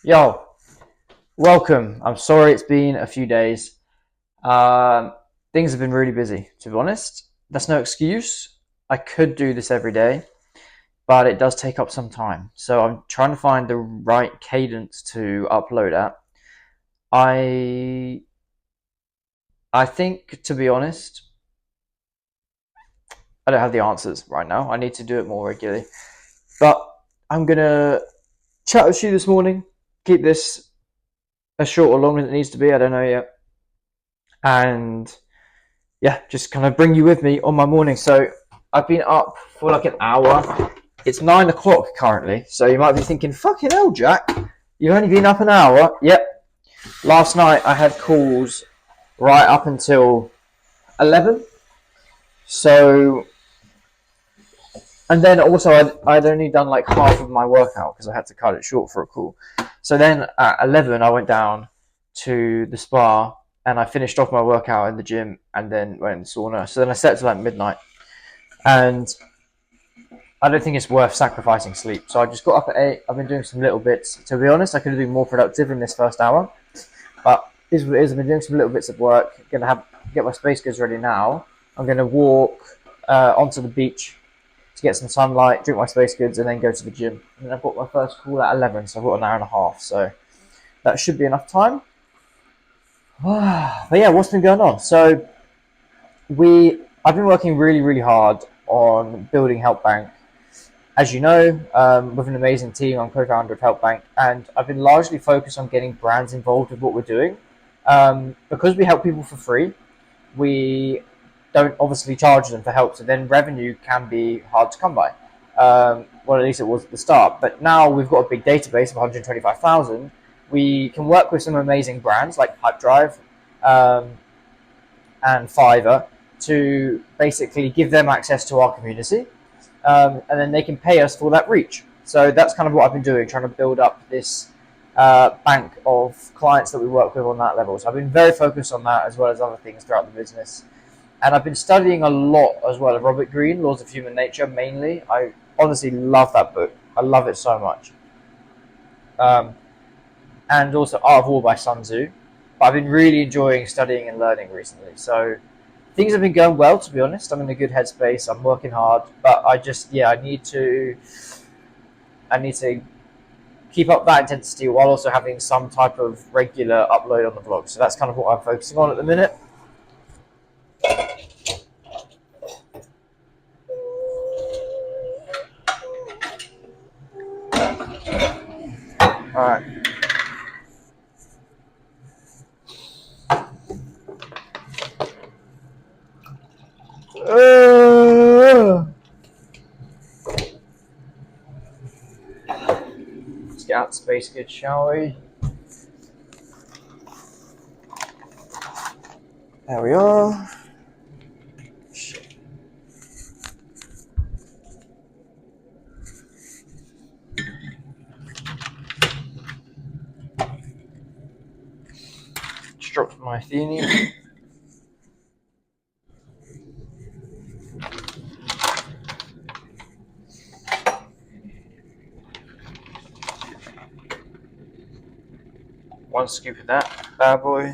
Yo, welcome. I'm sorry it's been a few days. Um, Things have been really busy, to be honest. That's no excuse. I could do this every day, but it does take up some time. So I'm trying to find the right cadence to upload at. I I think, to be honest, I don't have the answers right now. I need to do it more regularly. But I'm gonna chat with you this morning. Keep this as short or long as it needs to be. I don't know yet. And yeah, just kind of bring you with me on my morning. So I've been up for like an hour. It's 9 o'clock currently, so you might be thinking, "Fucking hell, Jack, you've only been up an hour." Yep. Last night I had calls right up until 11. So, and then also I'd only done like half of my workout because I had to cut it short for a call. So then at 11 I went down to the spa and I finished off my workout in the gym and then went in the sauna. So then I slept till like midnight. And I don't think it's worth sacrificing sleep. So I just got up at 8. I've been doing some little bits. To be honest, I could have been more productive in this first hour. But it is what it is. I've been doing some little bits of work. Gonna get my space goods ready now. I'm gonna walk onto the beach to get some sunlight, drink my space goods, and then go to the gym. And then I've got my first call at 11, so I've got an hour and a half. So that should be enough time. But yeah, what's been going on? So I've been working really, really hard on building Help Bank. As you know, with an amazing team, I'm co-founder of Help Bank, and I've been largely focused on getting brands involved with what we're doing. Because we help people for free, we don't obviously charge them for help, so then revenue can be hard to come by. Well, at least it was at the start, but now we've got a big database of 125,000. We can work with some amazing brands like Pipedrive and Fiverr to basically give them access to our community, and then they can pay us for that reach. So that's kind of what I've been doing, trying to build up this bank of clients that we work with on that level. So I've been very focused on that as well as other things throughout the business. And I've been studying a lot as well of Robert Greene, Laws of Human Nature, mainly. I honestly love that book. I love it so much. Um, and also Art of War by Sun Tzu. But I've been really enjoying studying and learning recently. So things have been going well, to be honest. I'm in a good headspace. I'm working hard, but I need to keep up that intensity while also having some type of regular upload on the blog. So that's kind of what I'm focusing on at the minute. All right. Let's get out space good, shall we? There we are. Shit. Just dropped my Athenium. One scoop of that bad boy.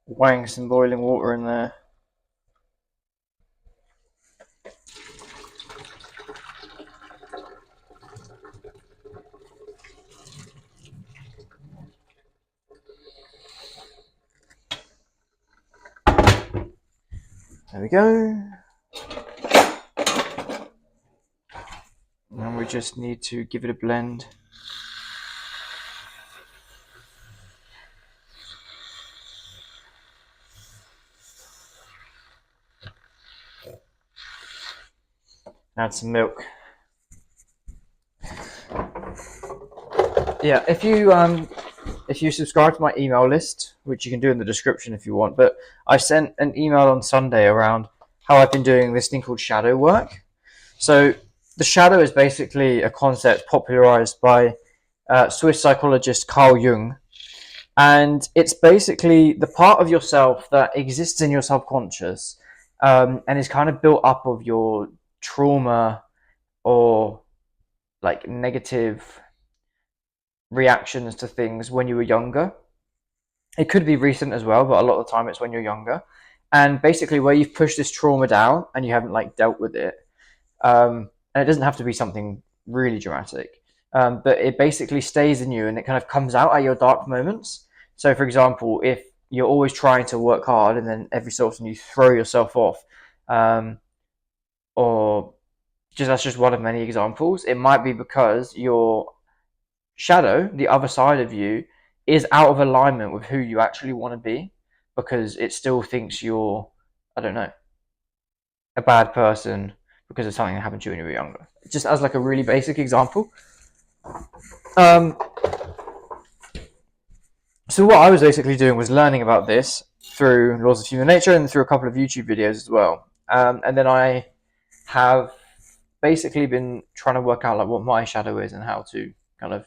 Wang some boiling water in there. There we go. And we just need to give it a blend. Add some milk. Yeah, if you subscribe to my email list, which you can do in the description if you want, but I sent an email on Sunday around how I've been doing this thing called shadow work. So the shadow is basically a concept popularized by Swiss psychologist Carl Jung, And it's basically the part of yourself that exists in your subconscious, and is kind of built up of your trauma or like negative reactions to things when you were younger. It could be recent as well, but a lot of the time it's when you're younger. And basically, where you've pushed this trauma down and you haven't like dealt with it, and it doesn't have to be something really dramatic, but it basically stays in you and it kind of comes out at your dark moments. So, for example, if you're always trying to work hard and then every so often you throw yourself off, um, or just that's just one of many examples. It might be because your shadow, the other side of you, is out of alignment with who you actually want to be because it still thinks you're, I don't know, a bad person because of something that happened to you when you were younger. Just as like a really basic example. Um, so what I was basically doing was learning about this through laws of human nature and through a couple of YouTube videos as well. And then I have basically been trying to work out like what my shadow is and how to kind of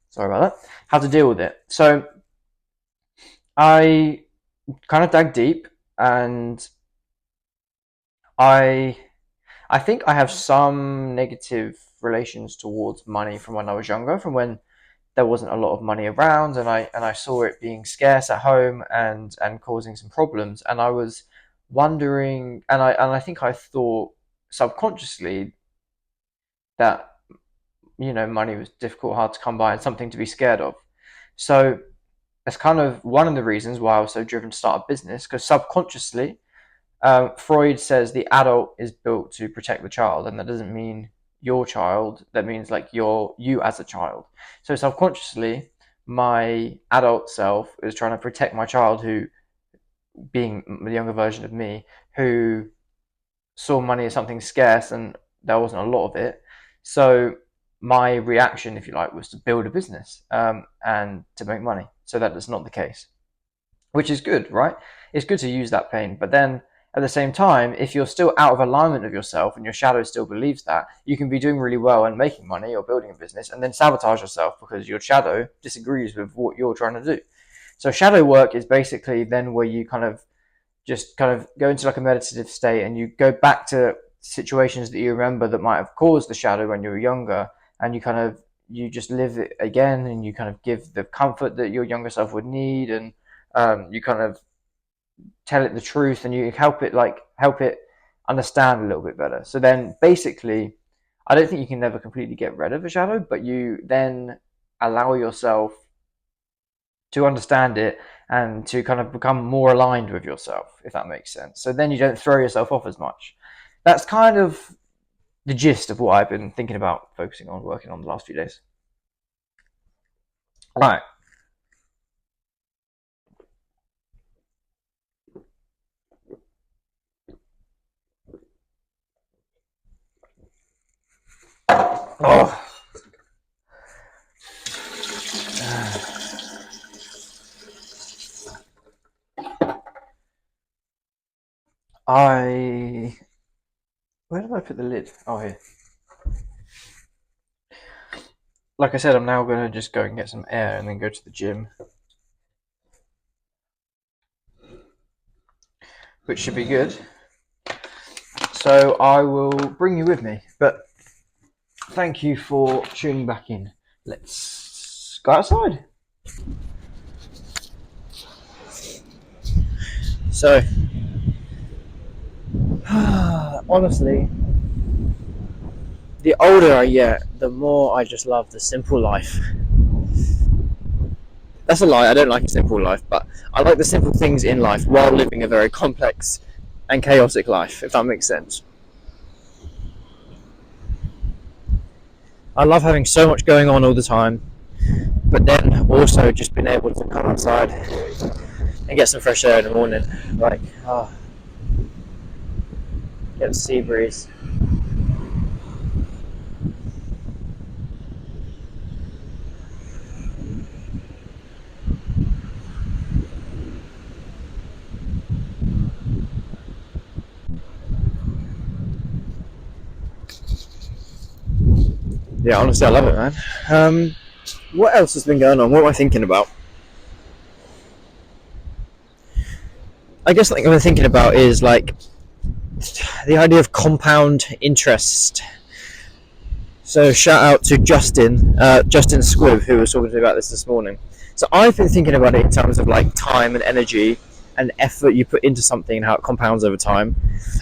sorry about that, how to deal with it. So I kind of dug deep, and I I think I have some negative relations towards money from when I was younger, from when there wasn't a lot of money around, and I saw it being scarce at home and causing some problems. And I was wondering, and I think I thought subconsciously that money was difficult, hard to come by, and something to be scared of. So that's kind of one of the reasons why I was so driven to start a business, because subconsciously, Freud says the adult is built to protect the child, and that doesn't mean your child. That means like you as a child. So subconsciously, my adult self is trying to protect my child, who, being the younger version of me, who saw money as something scarce and there wasn't a lot of it. So my reaction, if you like, was to build a business, and to make money. So that is not the case, which is good, right? It's good to use that pain, but then at the same time, if you're still out of alignment of yourself and your shadow still believes that, you can be doing really well and making money or building a business and then sabotage yourself because your shadow disagrees with what you're trying to do. So shadow work is basically then where you kind of just kind of go into like a meditative state and you go back to situations that you remember that might have caused the shadow when you were younger, and you just live it again, and you kind of give the comfort that your younger self would need, and you kind of tell it the truth, and you help it understand a little bit better. So then basically, I don't think you can never completely get rid of a shadow, but you then allow yourself to understand it and to kind of become more aligned with yourself, if that makes sense. So then you don't throw yourself off as much. That's kind of the gist of what I've been thinking about, focusing on, working on the last few days. Right. Oh. I Where did I put the lid? Oh, here. Like I said, I'm now going to just go and get some air and then go to the gym, which should be good. So I will bring you with me. But thank you for tuning back in. Let's go outside. So, honestly, the older I get, the more I just love the simple life. That's a lie, I don't like a simple life, but I like the simple things in life while living a very complex and chaotic life, if that makes sense. I love having so much going on all the time, but then also just being able to come outside and get some fresh air in the morning. Like, get the sea breeze. Yeah, honestly, I love it, man. what else has been going on? What am I thinking about? I guess like what I'm thinking about is like the idea of compound interest. So shout out to Justin Squibb, who was talking to me about this morning. So I've been thinking about it in terms of like time and energy and effort you put into something and how it compounds over time.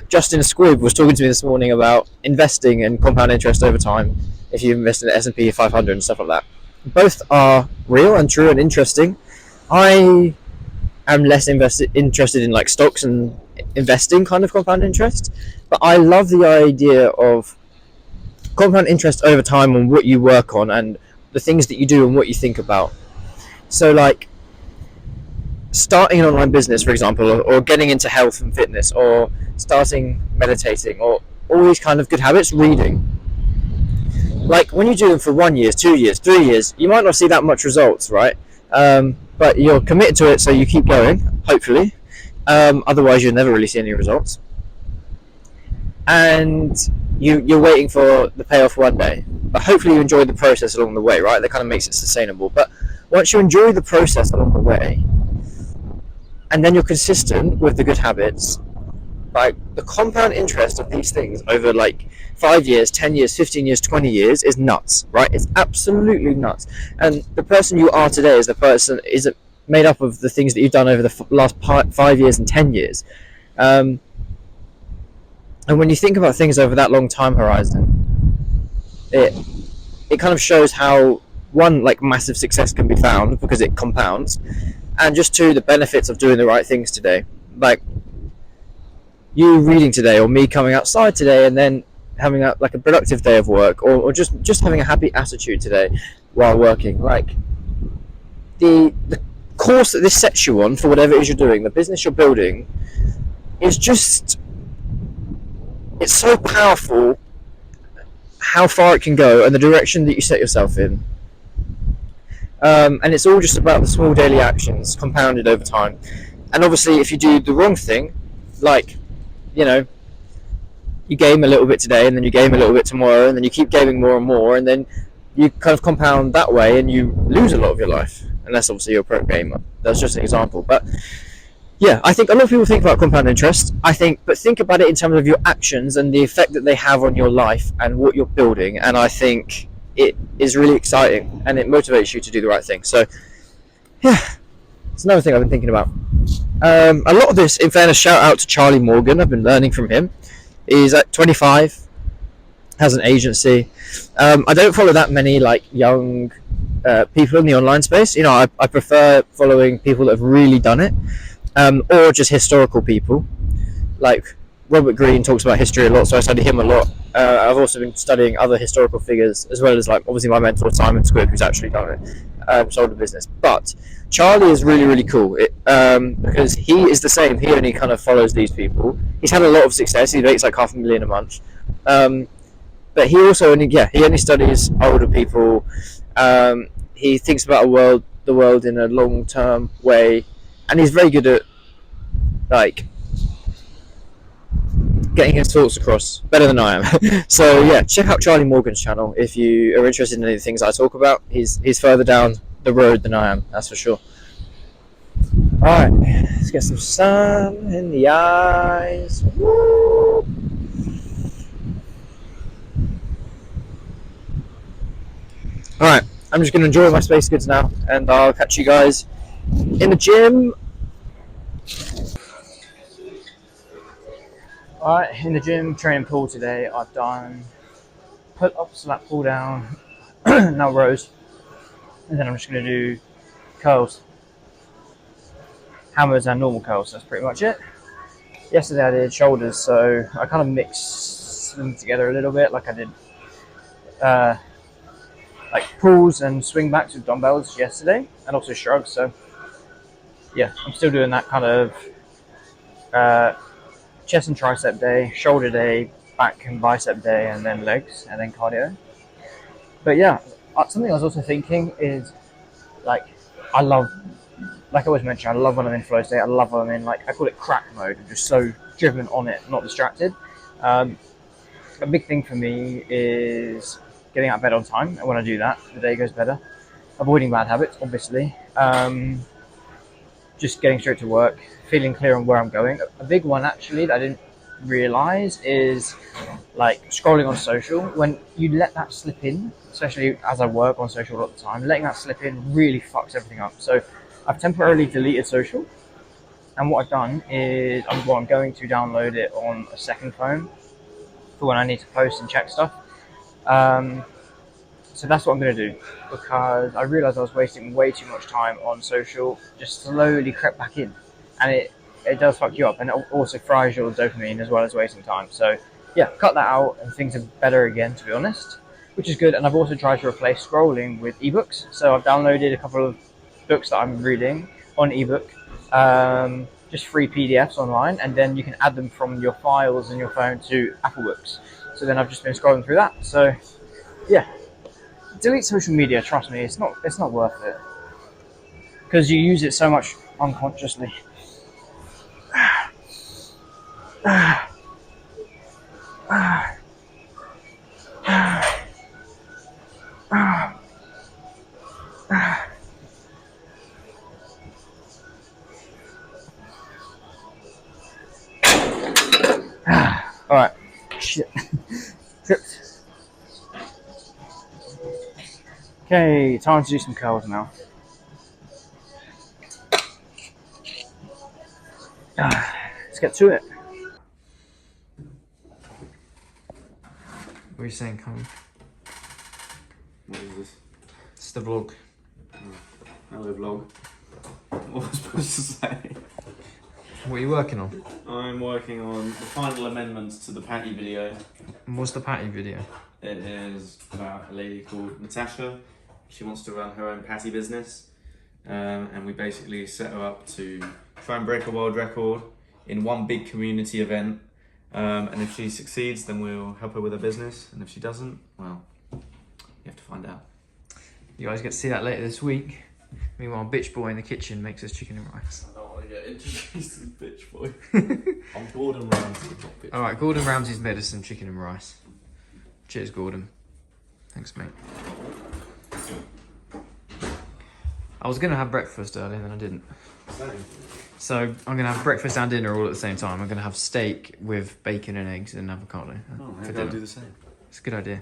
Justin Squibb was talking to me this morning about investing and compound interest over time if you invest in the S&P 500 and stuff like that. Both are real and true and interesting. I am less interested in like stocks and investing kind of compound interest, but I love the idea of compound interest over time on what you work on and the things that you do and what you think about. So like starting an online business, for example, or getting into health and fitness, or starting meditating, or all these kind of good habits, reading. Like when you do them for 1 year, 2 years, 3 years, you might not see that much results, right? But you're committed to it, so you keep going, hopefully. Otherwise, you'll never really see any results. And you're waiting for the payoff one day. But hopefully you enjoy the process along the way, right? That kind of makes it sustainable. But once you enjoy the process along the way, and then you're consistent with the good habits, like the compound interest of these things over like 5 years, 10 years, 15 years, 20 years is nuts, right? It's absolutely nuts. And the person you are today is made up of the things that you've done over the last 5 years and 10 years. And when you think about things over that long time horizon, it kind of shows how, one, like massive success can be found because it compounds, and just two, the benefits of doing the right things today. Like you reading today, or me coming outside today and then having a productive day of work, or just having a happy attitude today while working. Like the course that this sets you on for whatever it is you're doing, the business you're building, is just, it's so powerful how far it can go and the direction that you set yourself in. And it's all just about the small daily actions compounded over time. And obviously if you do the wrong thing, like, you know, you game a little bit today and then you game a little bit tomorrow and then you keep gaming more and more, and then you kind of compound that way and you lose a lot of your life, unless obviously you're a pro gamer. That's just an example. But yeah, I think a lot of people think about compound interest, but think about it in terms of your actions and the effect that they have on your life and what you're building. And I think it is really exciting and it motivates you to do the right thing. So yeah, it's another thing I've been thinking about. A lot of this, in fairness, shout out to Charlie Morgan. I've been learning from him. He's at 25, has an agency. I don't follow that many like young people in the online space. You know, I prefer following people that have really done it, or just historical people. Like Robert Greene talks about history a lot, so I study him a lot. I've also been studying other historical figures, as well as like obviously my mentor Simon Squibb, who's actually done it, sold a business. But Charlie is really, really cool because he is the same. He only kind of follows these people. He's had a lot of success. He makes like $500,000 a month. But he also only studies older people. He thinks about the world in a long-term way, and he's very good at like getting his thoughts across better than I am. So yeah, check out Charlie Morgan's channel if you are interested in any of the things I talk about. He's further down the road than I am, that's for sure. Alright, let's get some sun in the eyes. Woo! Alright, I'm just going to enjoy my space goods now, and I'll catch you guys in the gym. Alright, in the gym, training pool today. I've done pull-ups, lat pull down, now rows, and then I'm just going to do curls, hammers and normal curls. That's pretty much it. Yesterday I did shoulders, so I kind of mixed them together a little bit, like I did like pulls and swing backs with dumbbells yesterday, and also shrugs. So yeah, I'm still doing that kind of chest and tricep day, shoulder day, back and bicep day, and then legs, and then cardio. But yeah, something I was also thinking is, like, I always mention, I love when I'm in flow state. I love when I'm in, like, I call it crack mode. I'm just so driven on it, not distracted. A big thing for me is getting out of bed on time, and when I do that, the day goes better. avoiding bad habits, obviously. Just getting straight to work, feeling clear on where I'm going. A big one actually that I didn't realize is like scrolling on social. When you let that slip in, especially as I work on social all the time, letting that slip in really fucks everything up. So I've temporarily deleted social, and what I've done is I'm going to download it on a second phone for when I need to post and check stuff. Um, So that's what I'm going to do, because I realised I was wasting way too much time on social, just slowly crept back in. And it does fuck you up, and it also fries your dopamine as well as wasting time. So yeah, cut that out and things are better again, to be honest, which is good. And I've also tried to replace scrolling with ebooks. So I've downloaded a couple of books that I'm reading on ebook, just free PDFs online, and then you can add them from your files in your phone to Apple Books. So then I've just been scrolling through that. So yeah, delete social media. Trust me, it's not worth it because you use it so much unconsciously. All right, shit. Tripped. Okay, time to do some curls now. Let's get to it. What are you saying, Colin? What is this? It's the vlog. Hello vlog. What was I supposed to say? What are you working on? I'm working on the final amendments to the Patty video. And what's the patty video? It is about a lady called Natasha. She wants to run her own patty business. And we basically set her up to try and break a world record in one big community event. And if she succeeds, then we'll help her with her business. And if she doesn't, well, you have to find out. You guys get to see that later this week. Meanwhile, bitch boy in the kitchen makes us chicken and rice. I don't want to get introduced as bitch boy. I'm Gordon Ramsay, not bitch. Alright, Gordon Ramsay's made us some chicken and rice. Cheers, Gordon. Thanks, mate. I was going to have breakfast earlier, and then I didn't. Same. So I'm going to have breakfast and dinner all at the same time. I'm going to have steak with bacon and eggs and avocado. Oh, for maybe dinner. I'll do the same. It's a good idea.